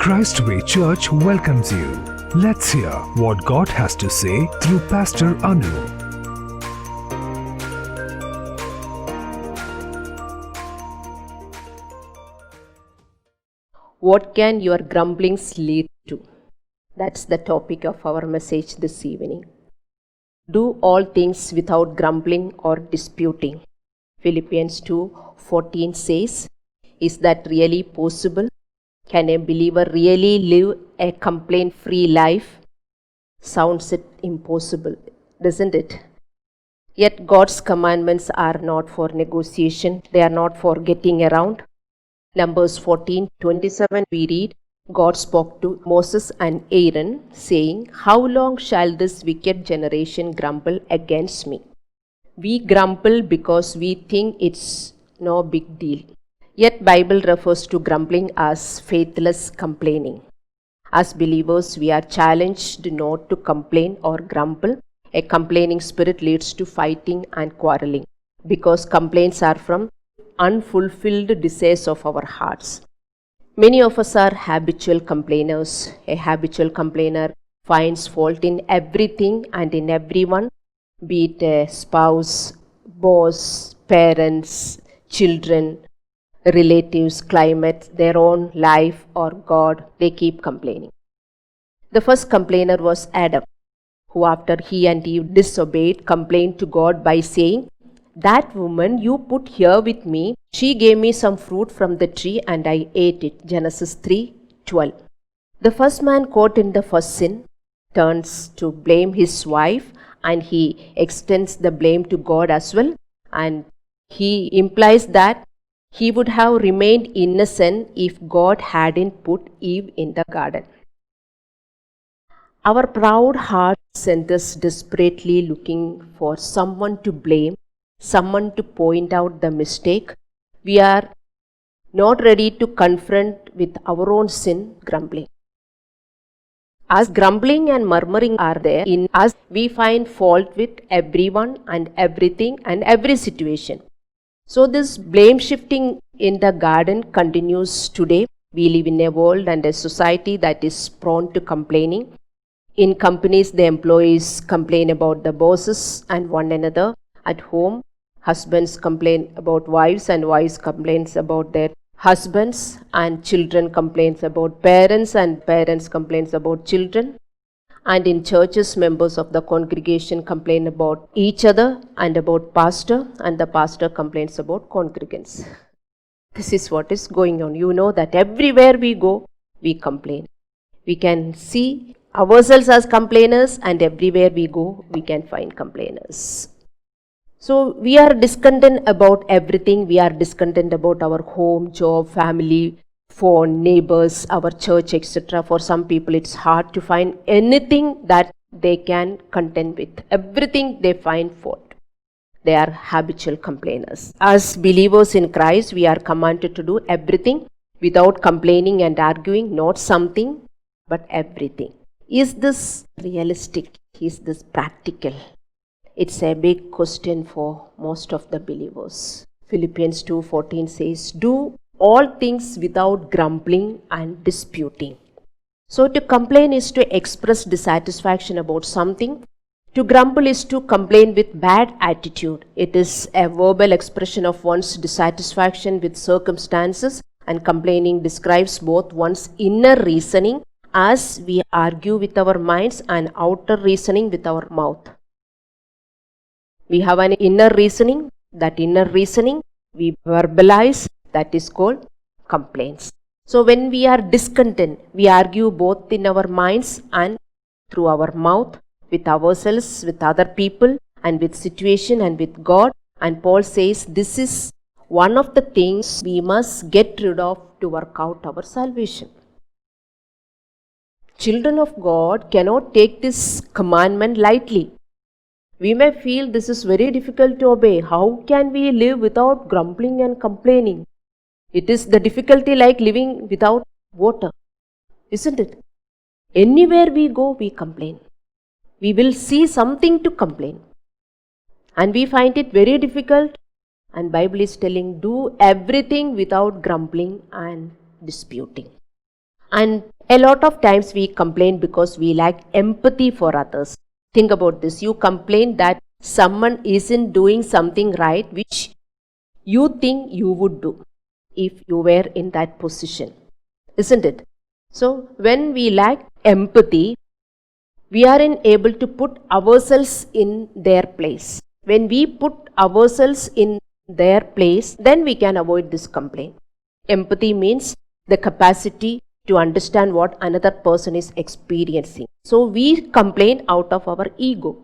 Christ Way Church welcomes you. Let's hear what God has to say through Pastor Anu. What can your grumblings lead to? That's the topic of our message this evening. Do all things without grumbling or disputing. Philippians 2:14 says, is that really possible? Can a believer really live a complaint-free life? Sounds it impossible, doesn't it? Yet God's commandments are not for negotiation. They are not for getting around. Numbers 14:27 we read, God spoke to Moses and Aaron, saying, how long shall this wicked generation grumble against me? We grumble because we think it's no big deal. Yet Bible refers to grumbling as faithless complaining. As believers, we are challenged not to complain or grumble. A complaining spirit leads to fighting and quarreling because complaints are from unfulfilled desires of our hearts. Many of us are habitual complainers. A habitual complainer finds fault in everything and in everyone, be it a spouse, boss, parents, children, relatives, climate, their own life or God. They keep complaining. The first complainer was Adam, who after he and Eve disobeyed, complained to God by saying, that woman you put here with me, she gave me some fruit from the tree and I ate it. Genesis 3:12. The first man caught in the first sin turns to blame his wife and he extends the blame to God as well, and he implies that he would have remained innocent if God hadn't put Eve in the garden. Our proud heart sent us desperately looking for someone to blame, someone to point out the mistake. We are not ready to confront with our own sin, grumbling. As grumbling and murmuring are there in us, we find fault with everyone and everything and every situation. So this blame shifting in the garden continues today. We live in a world and a society that is prone to complaining. In companies, the employees complain about the bosses and one another. At home, husbands complain about wives and wives complains about their husbands, and children complains about parents and parents complains about children. And in churches, members of the congregation complain about each other and about pastor, and the pastor complains about congregants. This is what is going on. You know that everywhere we go, we complain. We can see ourselves as complainers, and everywhere we go, we can find complainers. So we are discontent about everything. We are discontent about our home, job, family, phone, neighbors, our church, etc. For some people, it's hard to find anything that they can contend with. Everything they find fault. They are habitual complainers. As believers in Christ, we are commanded to do everything without complaining and arguing, not something, but everything. Is this realistic? Is this practical? It's a big question for most of the believers. Philippians 2:14 says, do all things without grumbling and disputing. So to complain is to express dissatisfaction about something. To grumble is to complain with bad attitude. It is a verbal expression of one's dissatisfaction with circumstances, and complaining describes both one's inner reasoning as we argue with our minds and outer reasoning with our mouth. We have an inner reasoning. That inner reasoning we verbalize. That is called complaints. So when we are discontent, we argue both in our minds and through our mouth, with ourselves, with other people, and with situation and with God. And Paul says this is one of the things we must get rid of to work out our salvation. Children of God cannot take this commandment lightly. We may feel this is very difficult to obey. How can we live without grumbling and complaining? It is the difficulty like living without water, isn't it? Anywhere we go, we complain. We will see something to complain. And we find it very difficult. And Bible is telling, do everything without grumbling and disputing. And A lot of times we complain because we lack empathy for others. Think about this. You complain that someone isn't doing something right which you think you would do if you were in that position. Isn't it? So, when we lack empathy, we aren't able to put ourselves in their place. When we put ourselves in their place, then we can avoid this complaint. Empathy means the capacity to understand what another person is experiencing. So we complain out of our ego.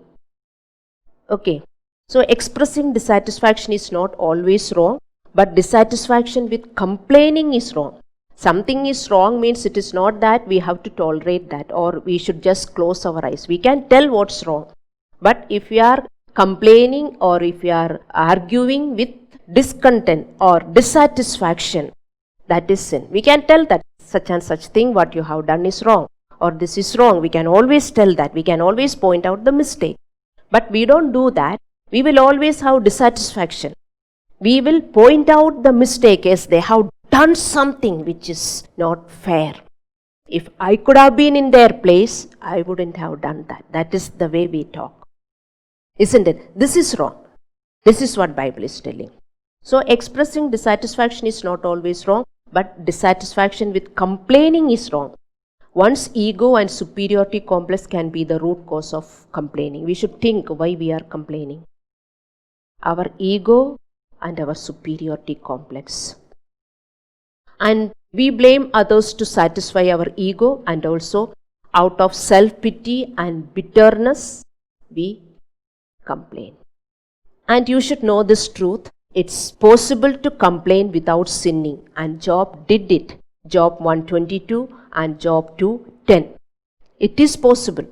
Okay. So expressing dissatisfaction is not always wrong, but dissatisfaction with complaining is wrong. Something is wrong means it is not that we have to tolerate that or we should just close our eyes. We can tell what's wrong. But if we are complaining or if we are arguing with discontent or dissatisfaction, that is sin. We can tell that such and such thing what you have done is wrong or this is wrong. We can always tell that. We can always point out the mistake. But we don't do that. We will always have dissatisfaction. We will point out the mistake as they have done something which is not fair. If I could have been in their place, I wouldn't have done that. That is the way we talk. Isn't it? This is wrong. This is what Bible is telling. So expressing dissatisfaction is not always wrong, but dissatisfaction with complaining is wrong. One's ego and superiority complex can be the root cause of complaining. We should think why we are complaining. Our ego and our superiority complex. And we blame others to satisfy our ego, and also out of self-pity and bitterness, we complain. And you should know this truth. It's possible to complain without sinning, and Job did it. Job 1:22 and Job 2:10. It is possible.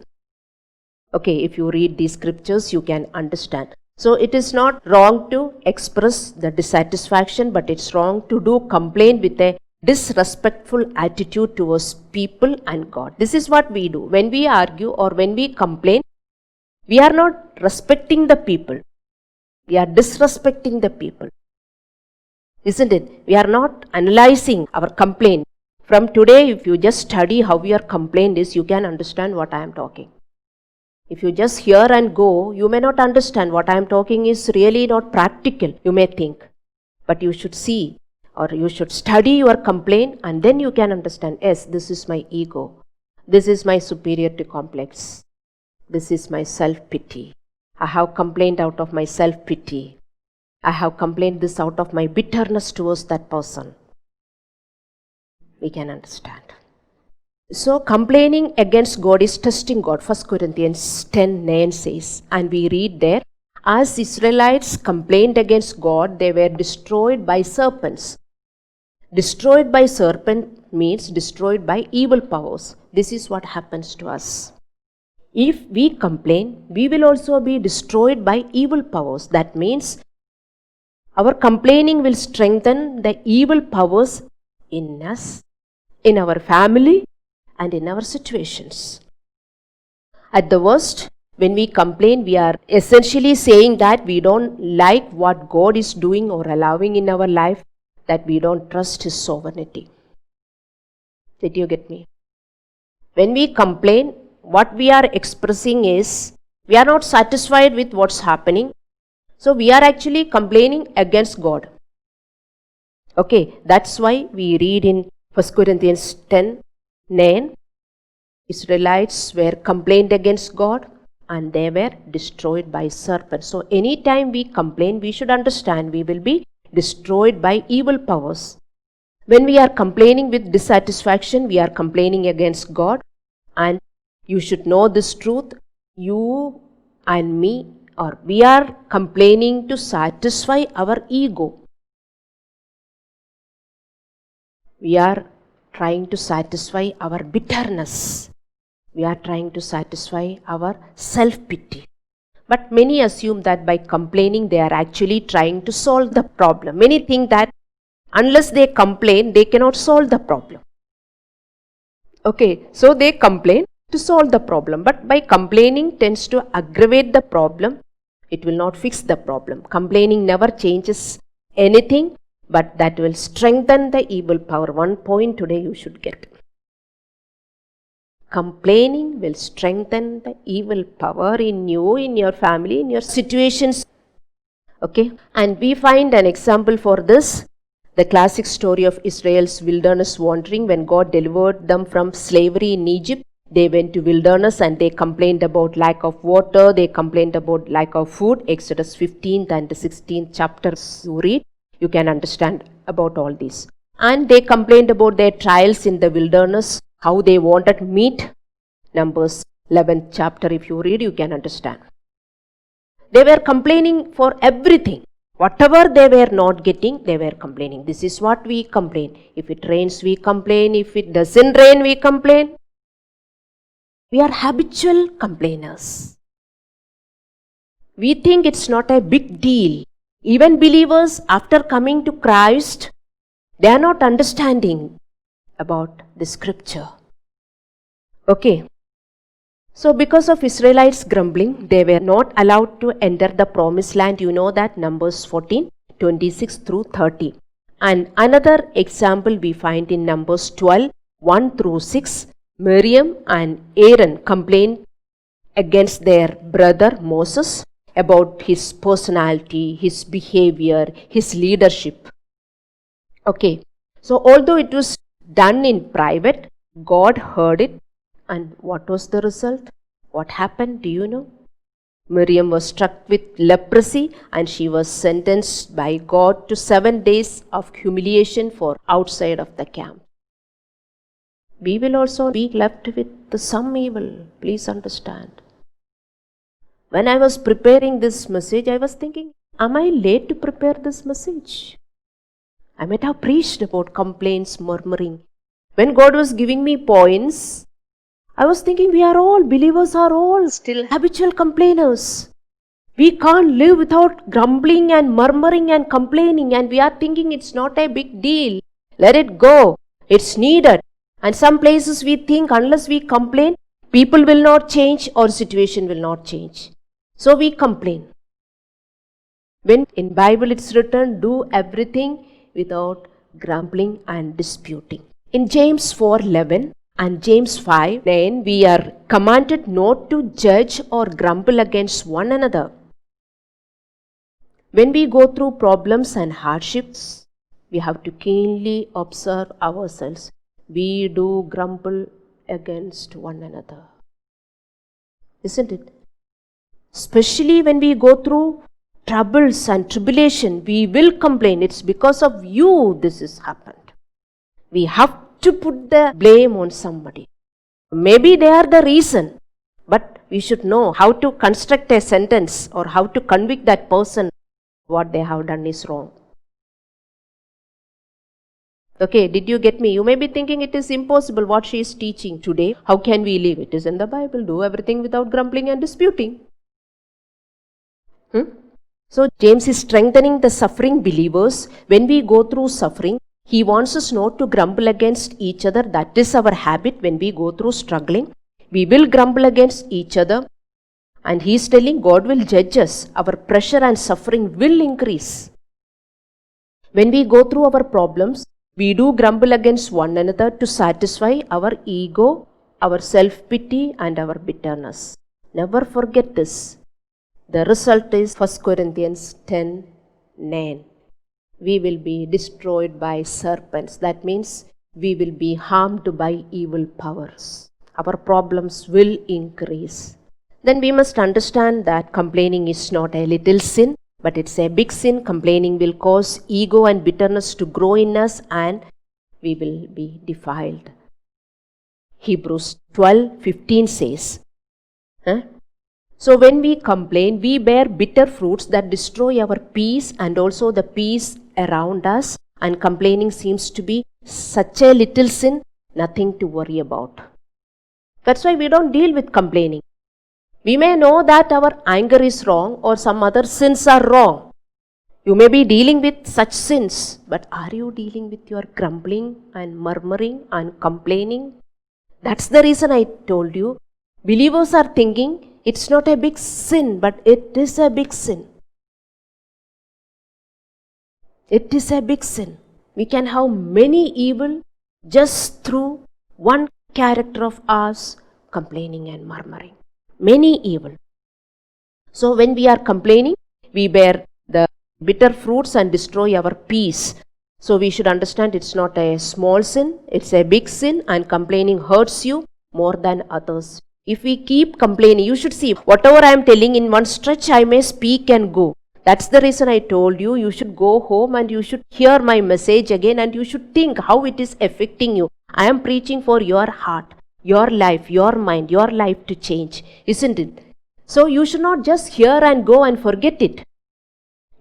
Okay, if you read these scriptures, you can understand. So it is not wrong to express the dissatisfaction, but it's wrong to do complaint with a disrespectful attitude towards people and God. This is what we do. When we argue or when we complain, we are not respecting the people. We are disrespecting the people. Isn't it? We are not analyzing our complaint. From today, if you just study how your complaint is, you can understand what I am talking. If you just hear and go, you may not understand what I am talking is really not practical, you may think. But you should see or you should study your complaint, and then you can understand, yes, this is my ego. This is my superiority complex. This is my self-pity. I have complained out of my self-pity. I have complained this out of my bitterness towards that person. We can understand. So complaining against God is testing God. 1 Corinthians 10:9 says, and we read there, as Israelites complained against God, they were destroyed by serpents. Destroyed by serpent means destroyed by evil powers. This is what happens to us. If we complain, we will also be destroyed by evil powers. That means our complaining will strengthen the evil powers in us, in our family, and in our situations. At the worst, when we complain, we are essentially saying that we don't like what God is doing or allowing in our life, that we don't trust His sovereignty. Did you get me? When we complain, what we are expressing is, we are not satisfied with what's happening. So we are actually complaining against God. Okay, that's why we read in 1 Corinthians 10:9, Israelites were complained against God and they were destroyed by serpents. So anytime we complain, we should understand we will be destroyed by evil powers. When we are complaining with dissatisfaction, we are complaining against God, and you should know this truth. You and me, or we are complaining to satisfy our ego. We are trying to satisfy our bitterness. We are trying to satisfy our self-pity. But many assume that by complaining they are actually trying to solve the problem. Many think that unless they complain, they cannot solve the problem. Okay, so they complain to solve the problem. But by complaining tends to aggravate the problem. It will not fix the problem. Complaining never changes anything, but that will strengthen the evil power. One point today you should get. Complaining will strengthen the evil power in you, in your family, in your situations. Okay, and we find an example for this, the classic story of Israel's wilderness wandering. When God delivered them from slavery in Egypt, they went to wilderness and they complained about lack of water, they complained about lack of food. Exodus 15th and 16th chapters you read, you can understand about all this. And they complained about their trials in the wilderness, how they wanted meat. Numbers 11th chapter, if you read, you can understand. They were complaining for everything. Whatever they were not getting, they were complaining. This is what we complain. If it rains, we complain. If it doesn't rain, we complain. We are habitual complainers. We think it's not a big deal. Even believers, after coming to Christ, they are not understanding about the scripture. Okay. So because of Israelites grumbling, they were not allowed to enter the promised land. You know that, Numbers 14, 26 through 30. And another example we find in Numbers 12, 1 through 6. Miriam and Aaron complained against their brother Moses about his personality, his behavior, his leadership. Okay. So although it was done in private, God heard it. And what was the result? What happened? Do you know? Miriam was struck with leprosy and she was sentenced by God to 7 days of humiliation for outside of the camp. We will also be left with some evil. Please understand. When I was preparing this message, I was thinking, am I late to prepare this message? I might have preached about complaints, murmuring. When God was giving me points, I was thinking believers are all still habitual complainers. We can't live without grumbling and murmuring and complaining, and we are thinking it's not a big deal. Let it go. It's needed. And some places we think unless we complain, people will not change or situation will not change. So we complain. When in Bible it's written, do everything without grumbling and disputing. In James 4:11 and James 5:9, we are commanded not to judge or grumble against one another. When we go through problems and hardships, we have to keenly observe ourselves. We do grumble against one another. Isn't it? Especially when we go through troubles and tribulation, we will complain. It's because of you this has happened. We have to put the blame on somebody. Maybe they are the reason, but we should know how to construct a sentence or how to convict that person what they have done is wrong. Okay, did you get me? You may be thinking it is impossible what she is teaching today. How can we live? It is in the Bible. Do everything without grumbling and disputing. So James is strengthening the suffering believers. When we go through suffering, he wants us not to grumble against each other. That is our habit when we go through struggling. We will grumble against each other. And he is telling God will judge us. Our pressure and suffering will increase. When we go through our problems, we do grumble against one another to satisfy our ego, our self-pity and our bitterness. Never forget this. The result is 1 Corinthians 10:9. We will be destroyed by serpents. That means we will be harmed by evil powers. Our problems will increase. Then we must understand that complaining is not a little sin, but it's a big sin. Complaining will cause ego and bitterness to grow in us and we will be defiled. Hebrews 12:15 says, So when we complain, we bear bitter fruits that destroy our peace and also the peace around us. And complaining seems to be such a little sin, nothing to worry about. That's why we don't deal with complaining. We may know that our anger is wrong or some other sins are wrong. You may be dealing with such sins, but are you dealing with your grumbling and murmuring and complaining? That's the reason I told you. Believers are thinking it's not a big sin, but it is a big sin. It is a big sin. We can have many evil just through one character of ours? Complaining and murmuring. Many evil. So when we are complaining, we bear the bitter fruits and destroy our peace. So we should understand it's not a small sin, it's a big sin, and complaining hurts you more than others. If we keep complaining, you should see, whatever I am telling in one stretch, I may speak and go. That's the reason I told you, you should go home and you should hear my message again and you should think how it is affecting you. I am preaching for your heart, your life, your mind, your life to change, isn't it? So you should not just hear and go and forget it.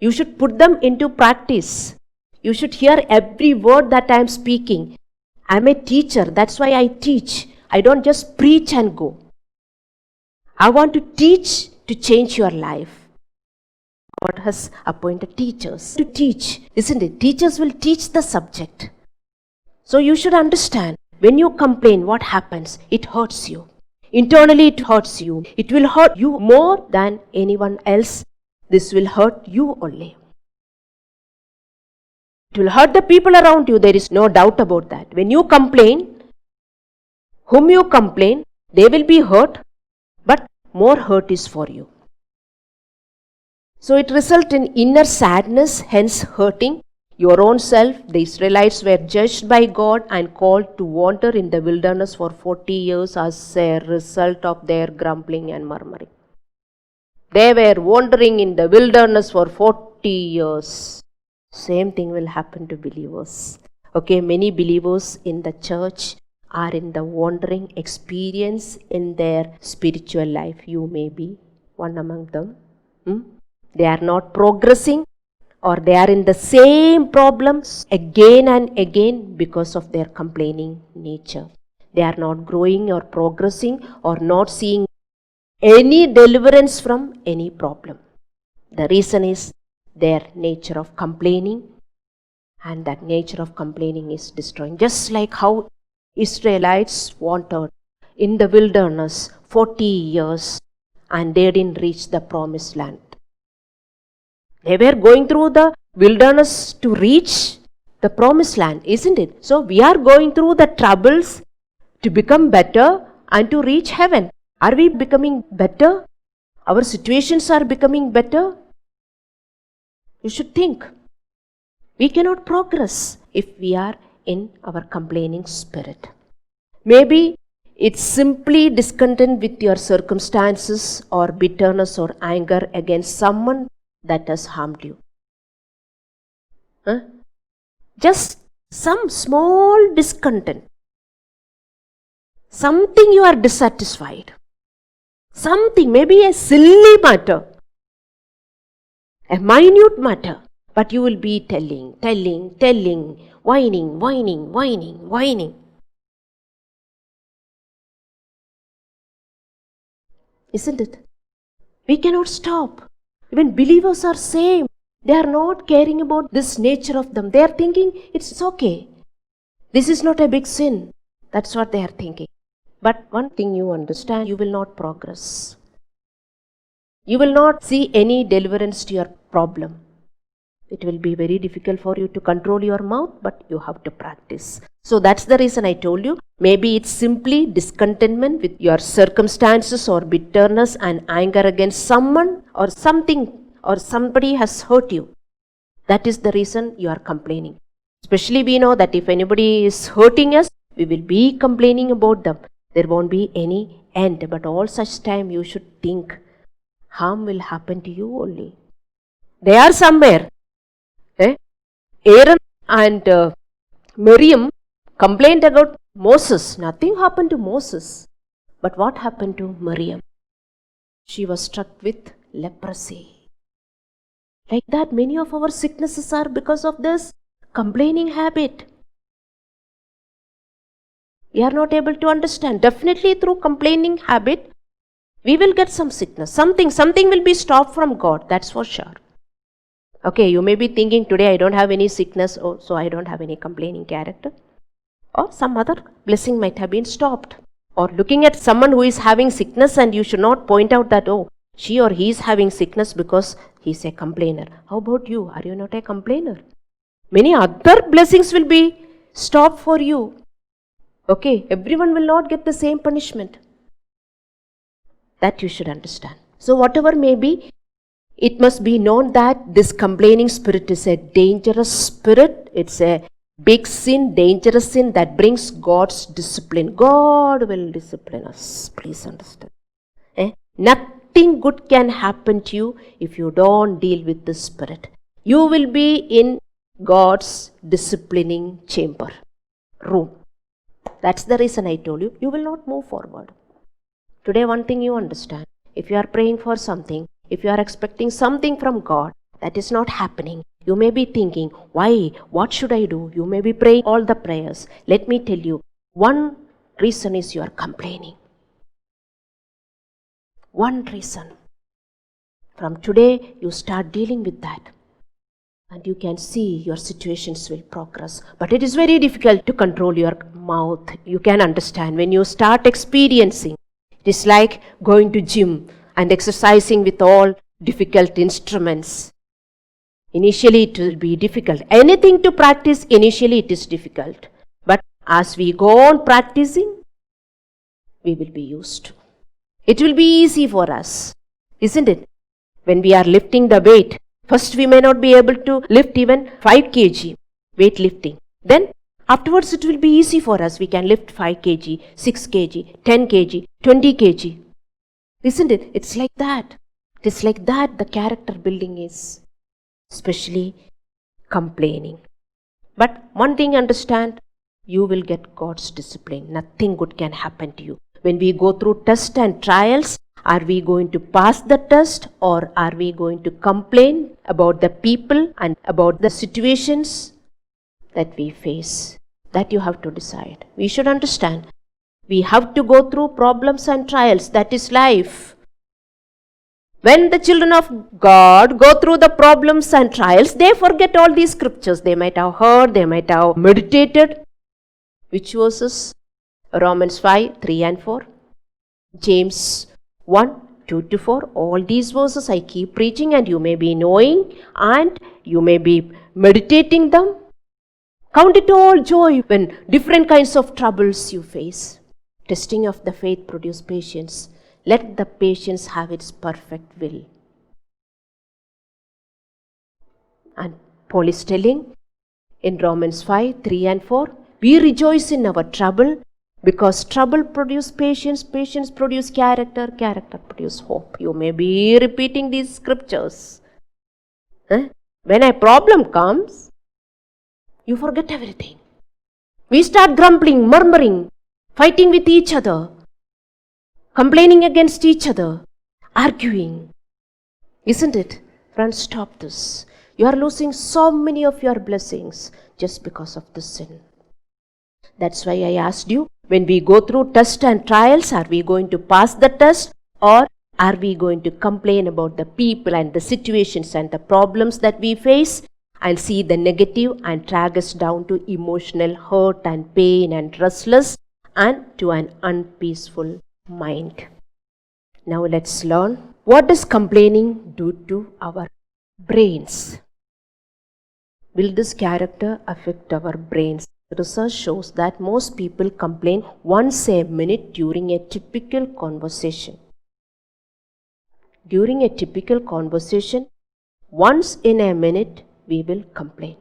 You should put them into practice. You should hear every word that I am speaking. I am a teacher, that's why I teach. I don't just preach and go. I want to teach to change your life. God has appointed teachers to teach, isn't it? Teachers will teach the subject. So you should understand, when you complain, what happens? It hurts you. Internally it hurts you. It will hurt you more than anyone else. This will hurt you only. It will hurt the people around you, there is no doubt about that. When you complain, whom you complain, they will be hurt, but more hurt is for you. So it results in inner sadness, hence hurting your own self. The Israelites were judged by God and called to wander in the wilderness for 40 years as a result of their grumbling and murmuring. They were wandering in the wilderness for 40 years. Same thing will happen to believers. Okay, many believers in the church are in the wandering experience in their spiritual life. You may be one among them. They are not progressing, or they are in the same problems again and again because of their complaining nature. They are not growing or progressing or not seeing any deliverance from any problem. The reason is their nature of complaining, and that nature of complaining is destroying. Just like how Israelites wandered in the wilderness 40 years and they didn't reach the promised land. They were going through the wilderness to reach the promised land, isn't it? So we are going through the troubles to become better and to reach heaven. Are we becoming better? Our situations are becoming better? You should think. We cannot progress if we are in our complaining spirit. Maybe it's simply discontent with your circumstances or bitterness or anger against someone that has harmed you. Just some small discontent. Something you are dissatisfied. Something, maybe a silly matter. A minute matter. But you will be telling, whining. Isn't it? We cannot stop. Even believers are same. They are not caring about this nature of them. They are thinking it's okay. This is not a big sin. That's what they are thinking. But one thing you understand, you will not progress. You will not see any deliverance to your problem. It will be very difficult for you to control your mouth, but you have to practice. So that's the reason I told you, maybe it's simply discontentment with your circumstances or bitterness and anger against someone or something, or somebody has hurt you. That is the reason you are complaining. Especially we know that if anybody is hurting us, we will be complaining about them. There won't be any end, but all such time you should think, harm will happen to you only. They are somewhere. Aaron and Miriam complained about Moses. Nothing happened to Moses. But what happened to Miriam? She was struck with leprosy. Like that, many of our sicknesses are because of this complaining habit. We are not able to understand. Definitely through complaining habit, we will get some sickness. Something will be stopped from God. That's for sure. Okay, you may be thinking today I don't have any sickness, so I don't have any complaining character. Or some other blessing might have been stopped. Or looking at someone who is having sickness and you should not point out that, oh, she or he is having sickness because he is a complainer. How about you? Are you not a complainer? Many other blessings will be stopped for you. Okay, everyone will not get the same punishment. That you should understand. So whatever may be, it must be known that this complaining spirit is a dangerous spirit. It's a big sin, dangerous sin that brings God's discipline. God will discipline us. Please understand. Nothing good can happen to you if you don't deal with this spirit. You will be in God's disciplining chamber, room. That's the reason I told you, you will not move forward. Today, one thing you understand, if you are praying for something, if you are expecting something from God that is not happening, you may be thinking, why? What should I do? You may be praying all the prayers. Let me tell you, one reason is you are complaining. One reason. From today, you start dealing with that. And you can see your situations will progress. But it is very difficult to control your mouth. You can understand when you start experiencing. It is like going to gym and exercising with all difficult instruments. Initially it will be difficult. Anything to practice, initially it is difficult. But as we go on practicing, we will be used. It will be easy for us, isn't it? When we are lifting the weight, first we may not be able to lift even 5 kg weight lifting. Then afterwards it will be easy for us. We can lift 5 kg, 6 kg, 10 kg, 20 kg. Isn't it? It's like that. It is like that the character building is. Especially complaining. But one thing understand, you will get God's discipline. Nothing good can happen to you. When we go through tests and trials, are we going to pass the test or are we going to complain about the people and about the situations that we face? That you have to decide. We should understand. We have to go through problems and trials. That is life. When the children of God go through the problems and trials, they forget all these scriptures. They might have heard, they might have meditated. Which verses? Romans 5, 3 and 4. James 1, 2 to 4. All these verses I keep preaching and you may be knowing and you may be meditating them. Count it all joy when different kinds of troubles you face. Testing of the faith produce patience. Let the patience have its perfect will. And Paul is telling in Romans 5, 3 and 4, we rejoice in our trouble because trouble produces patience, patience produces character, character produces hope. You may be repeating these scriptures. When a problem comes, you forget everything. We start grumbling, murmuring, fighting with each other, complaining against each other, arguing. Isn't it? Friends, stop this. You are losing so many of your blessings just because of this sin. That's why I asked you, when we go through tests and trials, are we going to pass the test or are we going to complain about the people and the situations and the problems that we face and see the negative and drag us down to emotional hurt and pain and restless and to an unpeaceful mind. Now let's learn, what does complaining do to our brains? Will this character affect our brains? Research shows that most people complain once a minute during a typical conversation. During a typical conversation, once in a minute, we will complain.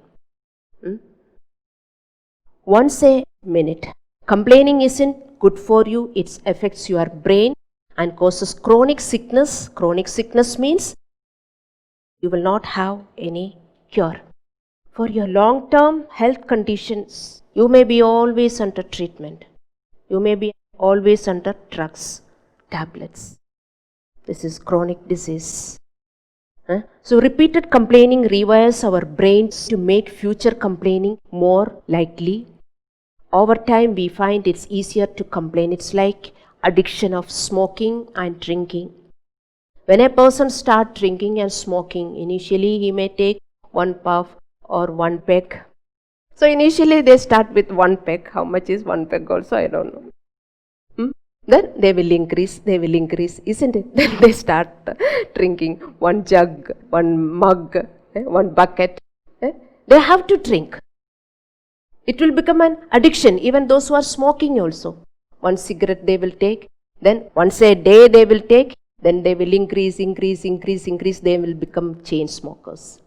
Once a minute. Complaining isn't good for you. It affects your brain and causes chronic sickness. Chronic sickness means you will not have any cure. For your long-term health conditions, you may be always under treatment. You may be always under drugs, tablets. This is chronic disease. So repeated complaining rewires our brains to make future complaining more likely. Over time, we find it's easier to complain. It's like addiction of smoking and drinking. When a person starts drinking and smoking, initially he may take 1 puff or 1 peg. So initially they start with 1 peg. How much is 1 peg also? I don't know. Then they will increase, isn't it? Then they start drinking 1 jug, 1 mug, 1 bucket. They have to drink. It will become an addiction, even those who are smoking also. One cigarette they will take, then once a day they will take, then they will increase, they will become chain smokers.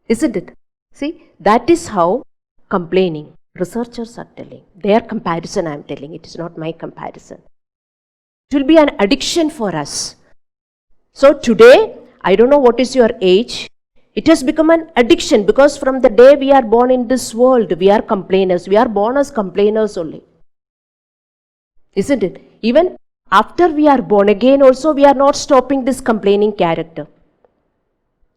Isn't it? See, that is how complaining, researchers are telling. Their comparison I am telling, it is not my comparison. It will be an addiction for us. So today, I don't know what is your age, it has become an addiction because from the day we are born in this world, we are complainers. We are born as complainers only. Isn't it? Even after we are born again also, we are not stopping this complaining character.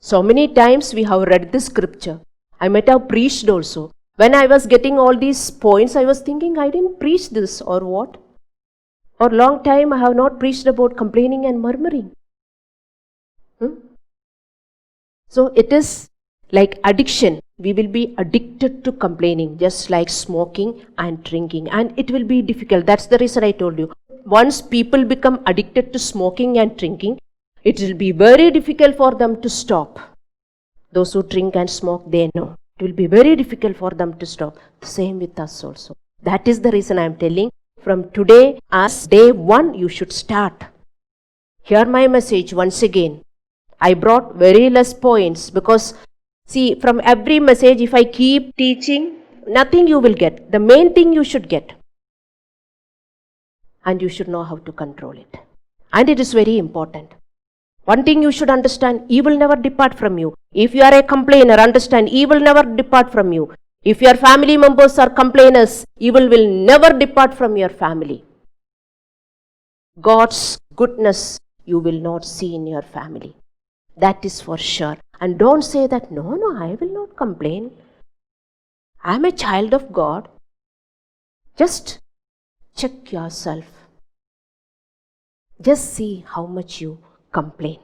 So many times we have read this scripture. I might have preached also. When I was getting all these points, I was thinking I didn't preach this or what? For long time I have not preached about complaining and murmuring. So it is like addiction. We will be addicted to complaining, just like smoking and drinking. And it will be difficult. That's the reason I told you. Once people become addicted to smoking and drinking, it will be very difficult for them to stop. Those who drink and smoke, they know. It will be very difficult for them to stop. The same with us also. That is the reason I am telling. From today, as day one, you should start. Hear my message once again. I brought very less points because, see, from every message, if I keep teaching, nothing you will get. The main thing you should get. And you should know how to control it. And it is very important. One thing you should understand, evil never depart from you. If you are a complainer, understand, evil never depart from you. If your family members are complainers, evil will never depart from your family. God's goodness you will not see in your family. That is for sure. And don't say that, no, I will not complain. I am a child of God. Just check yourself. Just see how much you complain.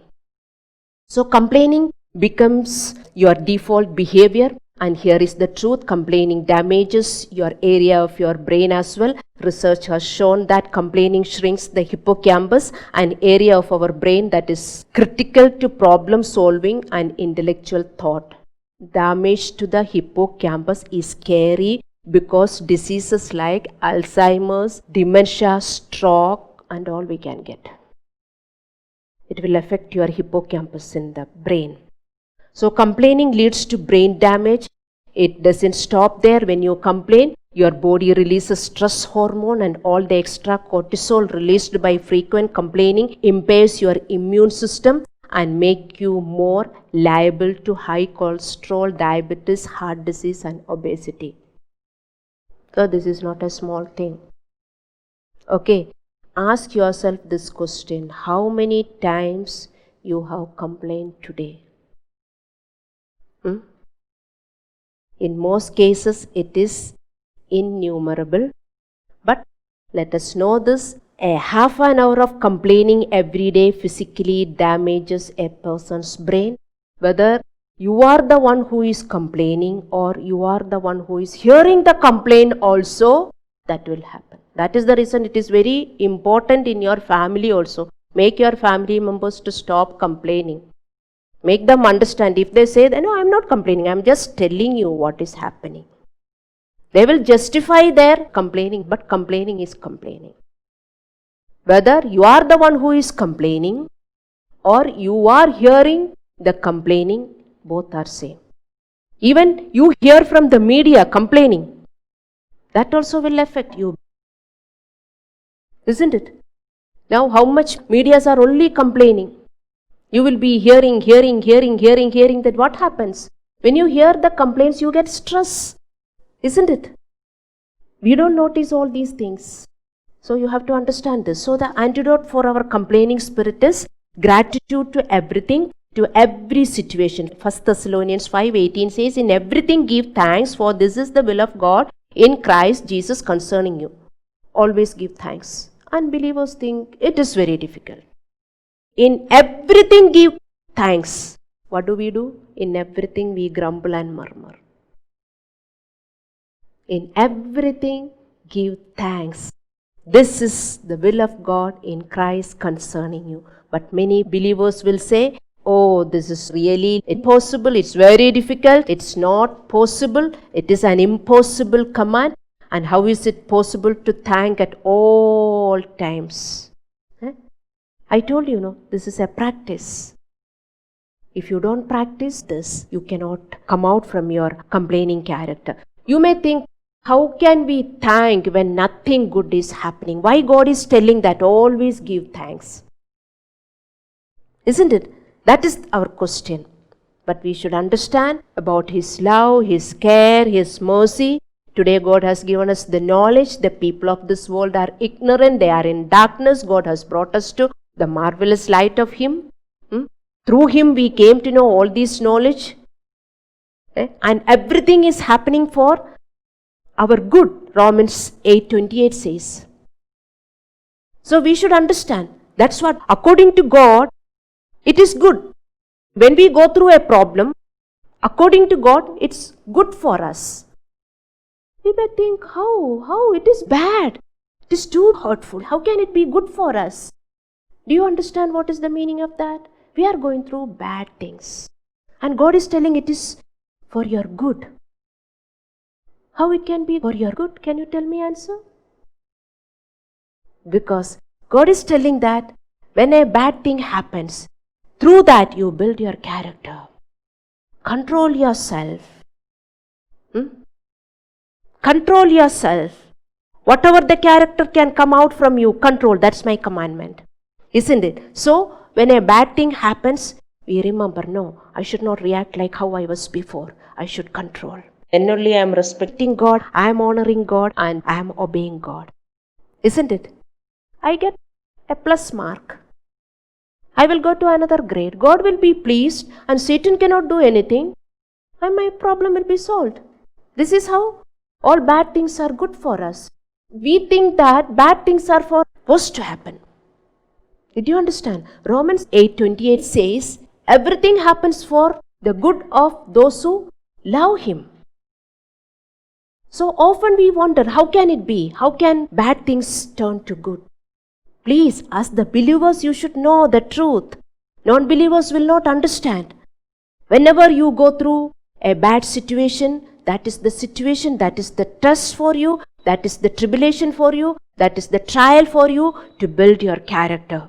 So complaining becomes your default behavior. And here is the truth, complaining damages your area of your brain as well. Research has shown that complaining shrinks the hippocampus, an area of our brain that is critical to problem solving and intellectual thought. Damage to the hippocampus is scary because diseases like Alzheimer's, dementia, stroke and all we can get. It will affect your hippocampus in the brain. So complaining leads to brain damage. It doesn't stop there. When you complain, your body releases stress hormone and all the extra cortisol released by frequent complaining impairs your immune system and make you more liable to high cholesterol, diabetes, heart disease and obesity. So this is not a small thing. Okay, ask yourself this question. How many times you have complained today? In most cases, it is innumerable. But let us know this, a half an hour of complaining every day physically damages a person's brain. Whether you are the one who is complaining or you are the one who is hearing the complaint also, that will happen. That is the reason it is very important in your family also. Make your family members to stop complaining. Make them understand. If they say, no, I am not complaining, I am just telling you what is happening. They will justify their complaining, but complaining is complaining. Whether you are the one who is complaining or you are hearing the complaining, both are same. Even you hear from the media complaining, that also will affect you. Isn't it? Now how much medias are only complaining? You will be hearing that what happens? When you hear the complaints, you get stress. Isn't it? We don't notice all these things. So you have to understand this. So the antidote for our complaining spirit is gratitude to everything, to every situation. 1 Thessalonians 5:18 says, in everything give thanks, for this is the will of God in Christ Jesus concerning you. Always give thanks. Unbelievers think it is very difficult. In everything give thanks. What do? In everything we grumble and murmur. In everything give thanks. This is the will of God in Christ concerning you. But many believers will say, oh, this is really impossible, it's very difficult, it's not possible, it is an impossible command. And how is it possible to thank at all times? I told you, no, this is a practice. If you don't practice this, you cannot come out from your complaining character. You may think, how can we thank when nothing good is happening? Why God is telling that always give thanks? Isn't it? That is our question. But we should understand about His love, His care, His mercy. Today God has given us the knowledge. The people of this world are ignorant. They are in darkness. God has brought us to the marvelous light of Him. Through Him we came to know all this knowledge. And everything is happening for our good. Romans 8:28 says. So we should understand. That's what, according to God, it is good. When we go through a problem, according to God, it's good for us. We may think, how? It is bad. It is too hurtful. How can it be good for us? Do you understand what is the meaning of that? We are going through bad things. And God is telling it is for your good. How it can be for your good? Can you tell me answer? Because God is telling that when a bad thing happens, through that you build your character. Control yourself. Control yourself. Whatever the character can come out from you, control. That's my commandment. Isn't it? So, when a bad thing happens, we remember, no, I should not react like how I was before. I should control. Then only I am respecting God, I am honoring God, and I am obeying God. Isn't it? I get a plus mark. I will go to another grade. God will be pleased and Satan cannot do anything. And my problem will be solved. This is how all bad things are good for us. We think that bad things are supposed to happen. Did you understand? Romans 8:28 says, everything happens for the good of those who love Him. So often we wonder, how can it be? How can bad things turn to good? Please, as the believers, you should know the truth. Non-believers will not understand. Whenever you go through a bad situation, that is the situation, that is the test for you, that is the tribulation for you, that is the trial for you to build your character.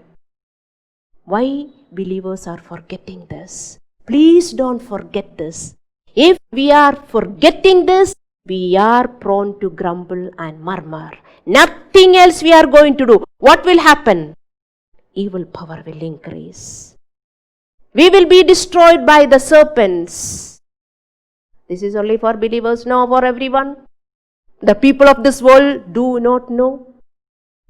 Why believers are forgetting this? Please don't forget this. If we are forgetting this, we are prone to grumble and murmur. Nothing else we are going to do. What will happen? Evil power will increase. We will be destroyed by the serpents. This is only for believers, no for everyone. The people of this world do not know.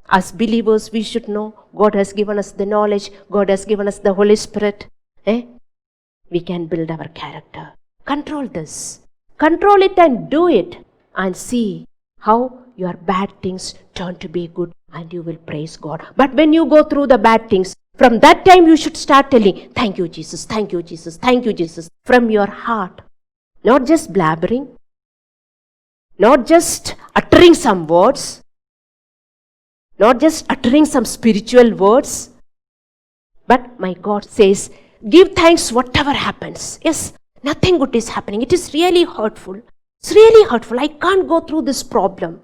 As believers, we should know. God has given us the knowledge. God has given us the Holy Spirit. We can build our character. Control this. Control it and do it. And see how your bad things turn to be good and you will praise God. But when you go through the bad things, from that time you should start telling, thank you Jesus, thank you Jesus, thank you Jesus, from your heart. Not just blabbering, not just uttering some words, not just uttering some spiritual words, but my God says, give thanks whatever happens. Yes, nothing good is happening. It is really hurtful. It's really hurtful. I can't go through this problem.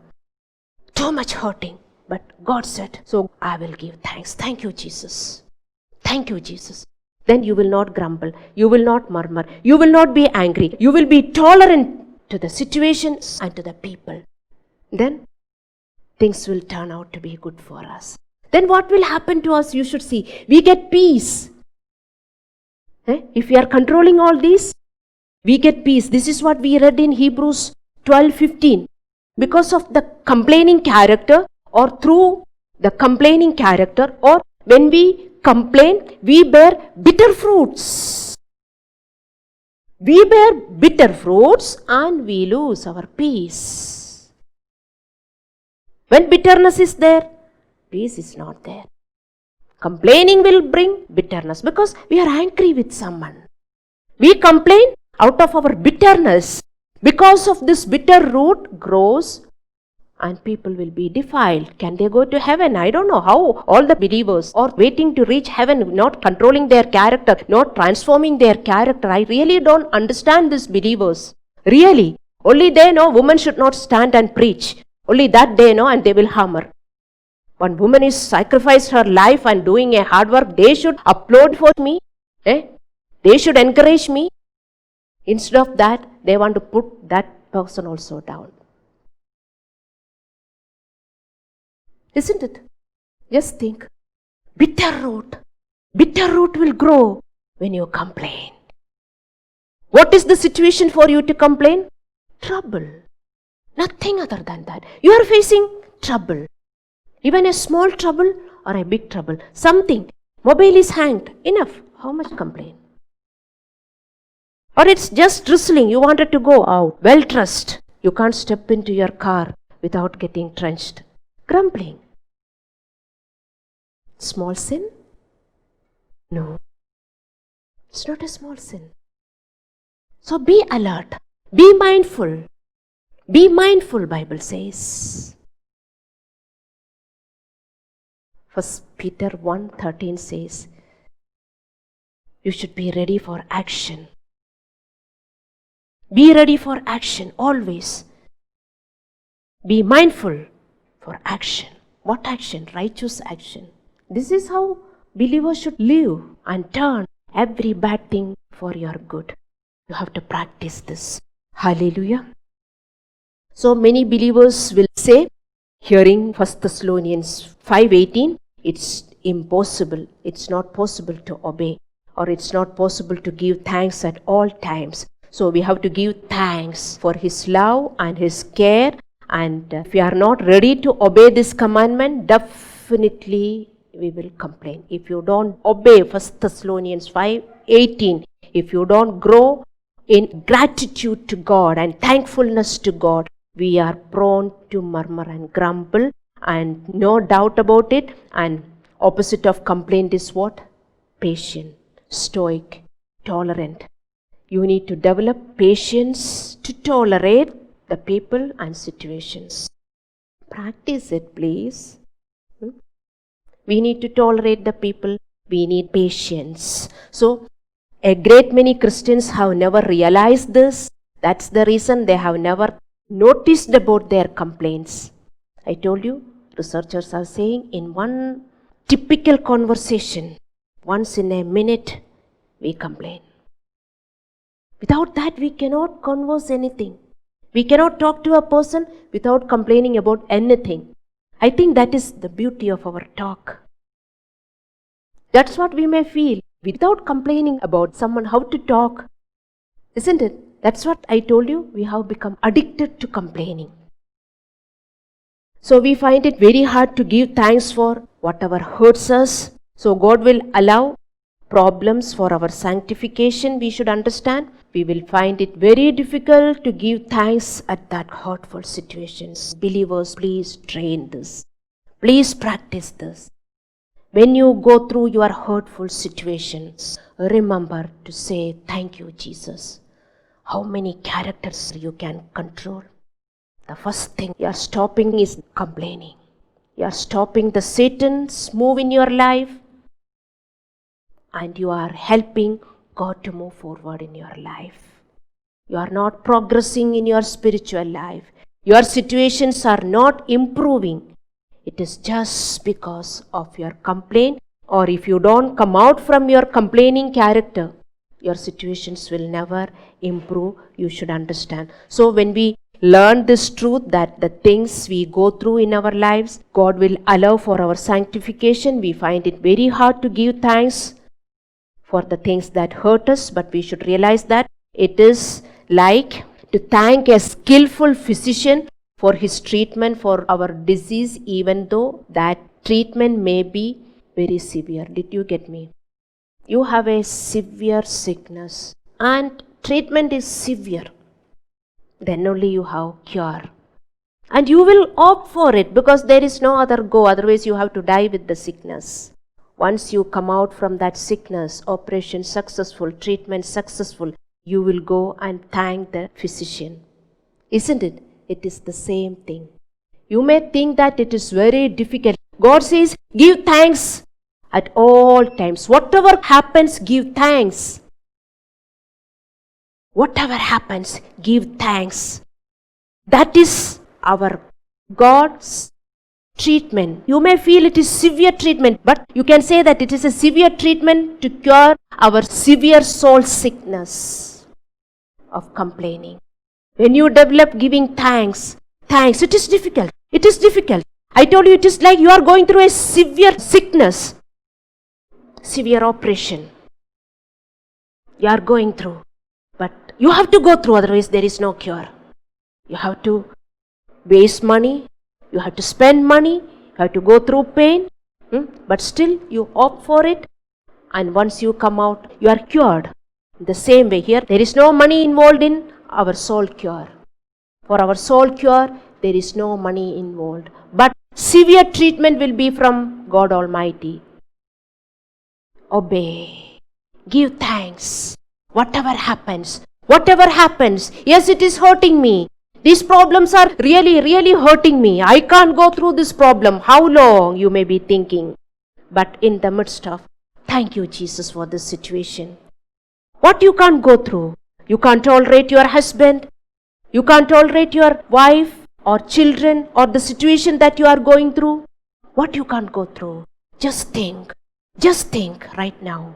Too much hurting. But God said, so I will give thanks. Thank you, Jesus. Thank you, Jesus. Then you will not grumble. You will not murmur. You will not be angry. You will be tolerant to the situations and to the people. Then things will turn out to be good for us. Then what will happen to us? You should see. We get peace. If we are controlling all these, we get peace. This is what we read in Hebrews 12:15. Because of the complaining character, or through the complaining character, or when we complain, we bear bitter fruits. We bear bitter fruits and we lose our peace. When bitterness is there, peace is not there. Complaining will bring bitterness because we are angry with someone. We complain out of our bitterness. Because of this bitter root grows and people will be defiled. Can they go to heaven? I don't know how all the believers are waiting to reach heaven, not controlling their character, not transforming their character. I really don't understand these believers. Really. Only they know women should not stand and preach. Only that they know, and they will hammer. One woman is sacrificed her life and doing a hard work. They should applaud for me. They should encourage me. Instead of that, they want to put that person also down. Isn't it? Just think. Bitter root will grow when you complain. What is the situation for you to complain? Trouble. Nothing other than that. You are facing trouble. Even a small trouble or a big trouble. Something. Mobile is hanged. Enough. How much complain? Or it's just drizzling. You wanted to go out. Well dressed. You can't step into your car without getting drenched. Grumbling. Small sin? No. It's not a small sin. So be alert. Be mindful. Be mindful, Bible says. 1 Peter 1:13 says, you should be ready for action. Be ready for action always. Be mindful for action. What action? Righteous action. This is how believers should live and turn every bad thing for your good. You have to practice this. Hallelujah. So many believers will say, hearing 1 Thessalonians 5:18, it's impossible, it's not possible to obey, or it's not possible to give thanks at all times. So we have to give thanks for His love and His care, and if we are not ready to obey this commandment, definitely we will complain. If you don't obey 1 Thessalonians 5:18, if you don't grow in gratitude to God and thankfulness to God, we are prone to murmur and grumble, and no doubt about it. And opposite of complaint is what? Patient, stoic, tolerant. You need to develop patience to tolerate the people and situations. Practice it, please. We need to tolerate the people. We need patience. So, a great many Christians have never realized this. That's the reason they have never noticed about their complaints. I told you, researchers are saying in one typical conversation, once in a minute, we complain. Without that, we cannot converse anything. We cannot talk to a person without complaining about anything. I think that is the beauty of our talk. That's what we may feel. Without complaining about someone, how to talk. Isn't it? That's what I told you. We have become addicted to complaining. So we find it very hard to give thanks for whatever hurts us. So God will allow problems for our sanctification, we should understand. We will find it very difficult to give thanks at that hurtful situations. Believers, please train this. Please practice this. When you go through your hurtful situations, remember to say, thank you, Jesus. How many characters you can control? The first thing you are stopping is complaining. You are stopping the Satan's move in your life, and you are helping God to move forward in your life. You are not progressing in your spiritual life. Your situations are not improving. It is just because of your complaint, or if you don't come out from your complaining character, your situations will never improve. You should understand. So when we learn this truth that the things we go through in our lives, God will allow for our sanctification, we find it very hard to give thanks for the things that hurt us, but we should realize that it is like to thank a skillful physician for his treatment for our disease, even though that treatment may be very severe. Did you get me? You have a severe sickness and treatment is severe. Then only you have cure. And you will opt for it because there is no other go. Otherwise you have to die with the sickness. Once you come out from that sickness, operation successful, treatment successful, you will go and thank the physician. Isn't it? It is the same thing. You may think that it is very difficult. God says, give thanks at all times. Whatever happens, give thanks. Whatever happens, give thanks. That is our God's treatment. You may feel it is severe treatment, but you can say that it is a severe treatment to cure our severe soul sickness of complaining. When you develop giving thanks, it is difficult. It is difficult. I told you, it is like you are going through a severe sickness, severe oppression. You are going through. But you have to go through, otherwise there is no cure. You have to waste money, you have to spend money, you have to go through pain, but still you opt for it, and once you come out, you are cured. The same way here, there is no money involved in our soul cure. For our soul cure, there is no money involved. But severe treatment will be from God Almighty. Obey. Give thanks. Whatever happens. Yes, it is hurting me. These problems are really hurting me. I can't go through this problem. How long, you may be thinking. But in the midst of, thank you, Jesus, for this situation. What you can't go through? You can't tolerate your husband. You can't tolerate your wife or children or the situation that you are going through. What you can't go through? Just think right now.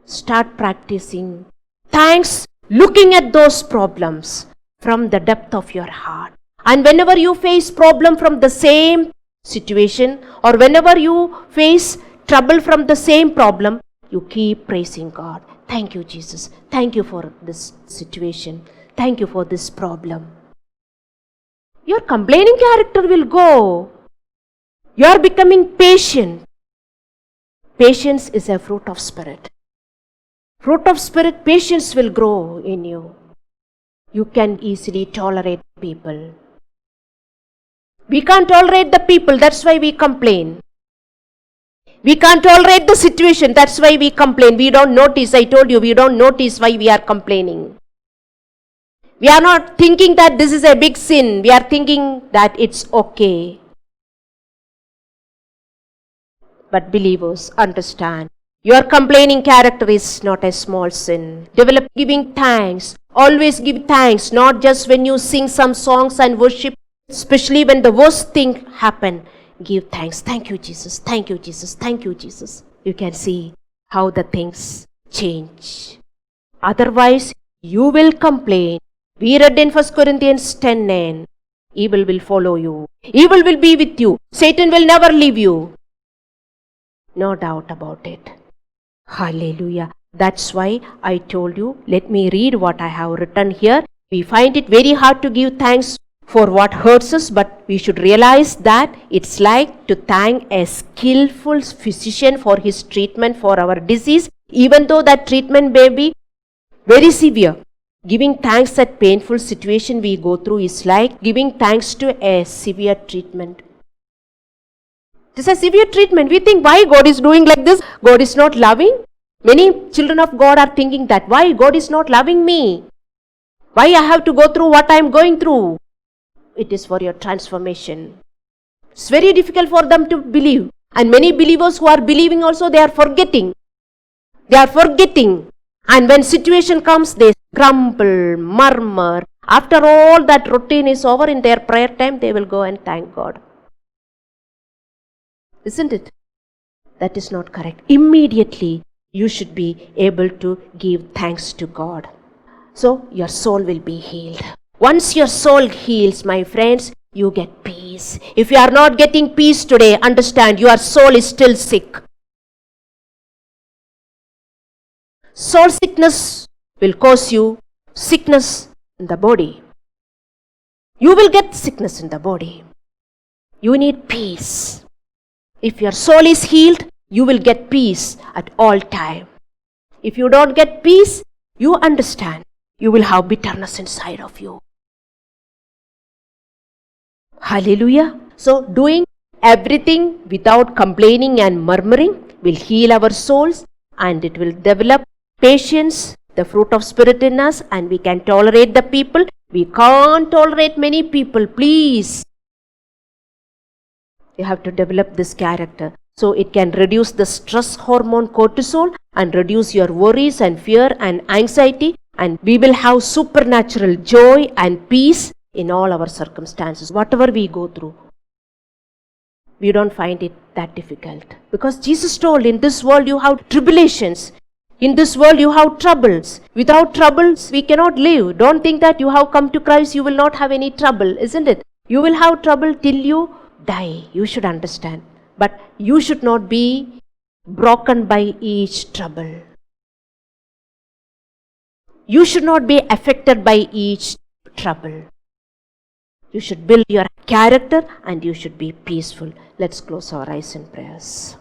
Start practicing thanks, looking at those problems from the depth of your heart. And whenever you face problem from the same situation, or whenever you face trouble from the same problem, you keep praising God. Thank you, Jesus. Thank you for this situation. Thank you for this problem. Your complaining character will go. You are becoming patient. Patience is a fruit of Spirit. Fruit of Spirit, patience will grow in you. You can easily tolerate people. We can't tolerate the people, that's why we complain. We can't tolerate the situation, that's why we complain. We don't notice, I told you, we don't notice why we are complaining. We are not thinking that this is a big sin. We are thinking that it's okay. But believers, understand, your complaining character is not a small sin. Develop giving thanks. Always give thanks, not just when you sing some songs and worship, especially when the worst thing happen. Give thanks. Thank you, Jesus. Thank you, Jesus. Thank you, Jesus. You can see how the things change. Otherwise, you will complain. We read in 1 Corinthians 10:9. Evil will follow you. Evil will be with you. Satan will never leave you. No doubt about it. Hallelujah. That's why I told you, let me read what I have written here. We find it very hard to give thanks for what hurts us, but we should realize that it's like to thank a skillful physician for his treatment for our disease, even though that treatment may be very severe. Giving thanks at painful situation we go through is like giving thanks to a severe treatment. This is a severe treatment. We think, why God is doing like this? God is not loving. Many children of God are thinking that, why God is not loving me? Why I have to go through what I am going through? It is for your transformation. It's very difficult for them to believe. And many believers who are believing also, they are forgetting. And when situation comes, they grumble, murmur. After all that routine is over, in their prayer time, they will go and thank God. Isn't it? That is not correct. Immediately, you should be able to give thanks to God. So, your soul will be healed. Once your soul heals, my friends, you get peace. If you are not getting peace today, understand, your soul is still sick. Soul sickness will cause you sickness in the body. You will get sickness in the body. You need peace. If your soul is healed, you will get peace at all time. If you don't get peace, you understand, you will have bitterness inside of you. Hallelujah. So, doing everything without complaining and murmuring will heal our souls, and it will develop patience, the fruit of Spirit in us, and we can tolerate the people. We can't tolerate many people, please. You have to develop this character. So it can reduce the stress hormone cortisol and reduce your worries and fear and anxiety, and we will have supernatural joy and peace in all our circumstances. Whatever we go through, we don't find it that difficult. Because Jesus told, in this world you have tribulations. In this world you have troubles. Without troubles we cannot live. Don't think that you have come to Christ, you will not have any trouble, isn't it? You will have trouble till you die. You should understand. But you should not be broken by each trouble. You should not be affected by each trouble. You should build your character and you should be peaceful. Let's close our eyes in prayers.